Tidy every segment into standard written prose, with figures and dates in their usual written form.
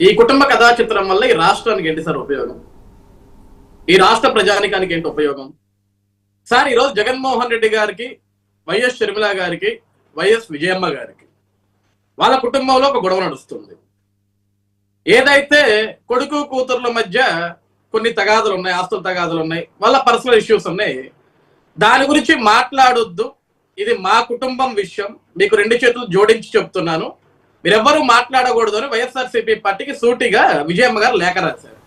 ఈ కుటుంబ కథా చిత్రం వల్ల ఈ రాష్ట్రానికి ఏంటి సార్ ఉపయోగం? ఈ రాష్ట్ర ప్రజానికానికి ఏంటి ఉపయోగం? సార్ ఈరోజు జగన్మోహన్ రెడ్డి గారికి, వైఎస్ షర్మిల గారికి, వైఎస్ విజయమ్మ గారికి వాళ్ళ కుటుంబంలో ఒక గొడవ నడుస్తుంది. ఏదైతే కొడుకు కూతుర్ల మధ్య కొన్ని తగాదులు ఉన్నాయి, ఆస్తుల తగాదులు ఉన్నాయి, వాళ్ళ పర్సనల్ ఇష్యూస్ ఉన్నాయి. దాని గురించి మాట్లాడొద్దు, ఇది మా కుటుంబం విషయం, మీకు రెండు చేతులు జోడించి చెప్తున్నాను, మీరెవ్వరూ మాట్లాడకూడదు అని వైఎస్ఆర్సీపీ పార్టీకి సూటిగా విజయమ్మ గారు లేఖ రాశారు.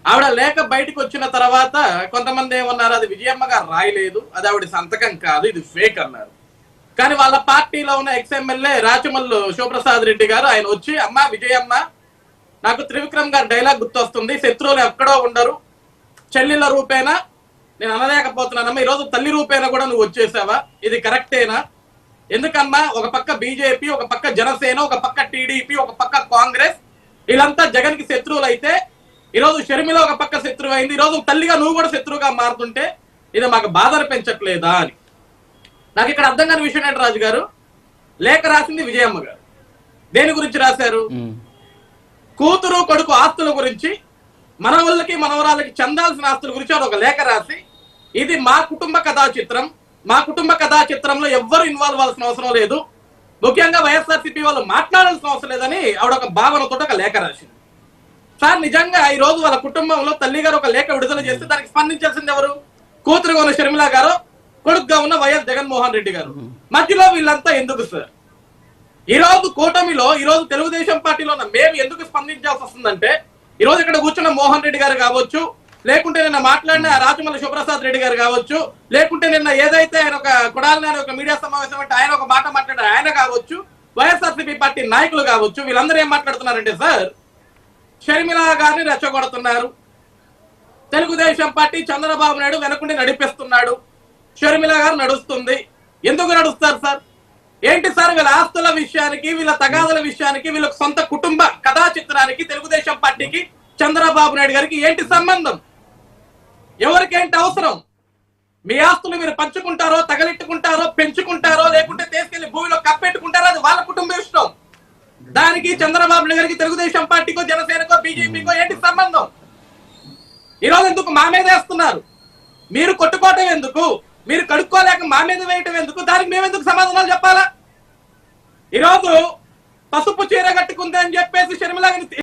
ఆవిడ లేఖ బయటకు వచ్చిన తర్వాత కొంతమంది ఏమన్నారు, అది విజయమ్మ గారు రాయలేదు, అది ఆవిడ సంతకం కాదు, ఇది ఫేక్ అన్నారు. కానీ వాళ్ళ పార్టీలో ఉన్న ఎక్స్ఎమ్మెల్యే రాచమల్లు శివప్రసాద్ రెడ్డి గారు ఆయన వచ్చి, అమ్మ విజయమ్మ, నాకు త్రివిక్రమ్ గారి డైలాగ్ గుర్తొస్తుంది, శత్రువులు ఎక్కడో ఉండరు, చెల్లెళ్ళ రూపేనా నేను అనలేకపోతున్నానమ్మా, ఈరోజు తల్లి రూపేనా కూడా నువ్వు వచ్చేసావా, ఇది కరెక్టేనా? ఎందుకమ్మా ఒక పక్క బీజేపీ, ఒక పక్క జనసేన, ఒక పక్క టీడీపీ, ఒక పక్క కాంగ్రెస్, వీళ్ళంతా జగన్ కి శత్రువులు అయితే ఈరోజు షర్మిల ఒక పక్క శత్రువు అయింది, ఈరోజు తల్లిగా నువ్వు కూడా శత్రువుగా మారుతుంటే ఇది మాకు బాధ అనిపించట్లేదా అని. నాకు ఇక్కడ అర్థం కాని విషయం ఏంటి రాజు గారు, లేఖ రాసింది విజయమ్మ గారు. దేని గురించి రాశారు? కూతురు కొడుకు ఆస్తుల గురించి, మనవళ్ళకి మనవరాలకి చెందాల్సిన ఆస్తుల గురించి ఒక లేఖ రాసి, ఇది మా కుటుంబ కథా చిత్రం, మా కుటుంబ కథా చిత్రంలో ఎవ్వరు ఇన్వాల్వ్ అవ్వాల్సిన అవసరం లేదు, ముఖ్యంగా వైఎస్ఆర్సీపీ వాళ్ళు మాట్లాడాల్సిన అవసరం లేదని ఆవిడ ఒక భావనతో ఒక లేఖ రాసింది. సార్ నిజంగా ఈ రోజు వాళ్ళ కుటుంబంలో తల్లి గారు ఒక లేఖ విడుదల చేస్తే దానికి స్పందించాల్సింది ఎవరు? కూతురుగా ఉన్న షర్మిల గారు, కొడుకుగా ఉన్న వైఎస్ జగన్మోహన్ రెడ్డి గారు. మధ్యలో వీళ్ళంతా ఎందుకు సార్? ఈ రోజు కూటమిలో, ఈ రోజు తెలుగుదేశం పార్టీలో ఉన్న మేము ఎందుకు స్పందించాల్సి వస్తుందంటే, ఈ రోజు ఇక్కడ కూర్చున్న మోహన్ రెడ్డి గారు కావచ్చు, లేకుంటే నిన్న మాట్లాడిన రాజమల్లి శివప్రసాద్ రెడ్డి గారు కావచ్చు, లేకుంటే నిన్న ఏదైతే ఆయన ఒక కొడాలని ఒక మీడియా సమావేశం అంటే ఆయన ఒక మాట మాట్లాడారు ఆయన కావచ్చు, వైఎస్ఆర్సీపీ పార్టీ నాయకులు కావచ్చు, వీళ్ళందరూ ఏం మాట్లాడుతున్నారంటే సార్, షర్మిల గారిని రెచ్చగొడుతున్నారు, తెలుగుదేశం పార్టీ చంద్రబాబు నాయుడు వెనకుండి నడిపిస్తున్నాడు, షర్మిల గారు నడుస్తుంది. ఎందుకు నడుస్తారు సార్? ఏంటి సార్ వీళ్ళ ఆస్తుల విషయానికి, వీళ్ళ తగాదుల విషయానికి, వీళ్ళ సొంత కుటుంబ కథా చిత్రానికి తెలుగుదేశం పార్టీకి చంద్రబాబు నాయుడు గారికి ఏంటి సంబంధం? ఎవరికేంటి అవసరం? మీ ఆస్తులు మీరు పంచుకుంటారో, తగలెట్టుకుంటారో, పెంచుకుంటారో, లేకుంటే తీసుకెళ్లి భూమిలో కప్పెట్టుకుంటారో, అది వాళ్ళ కుటుంబ ఇష్టం. దానికి చంద్రబాబు నాయుడు గారికి తెలుగుదేశం పార్టీకో, జనసేనకో, బీజేపీకో ఏంటి సంబంధం? ఈరోజు ఎందుకు మా మీద వేస్తున్నారు? మీరు కొట్టుకోవటం ఎందుకు? మీరు కడుక్కోలేక మా మీద వేయటం ఎందుకు? దానికి మేమెందుకు సమాధానాలు చెప్పాలా? ఈరోజు పసుపు చీర కట్టుకుంది అని చెప్పేసి షర్మిల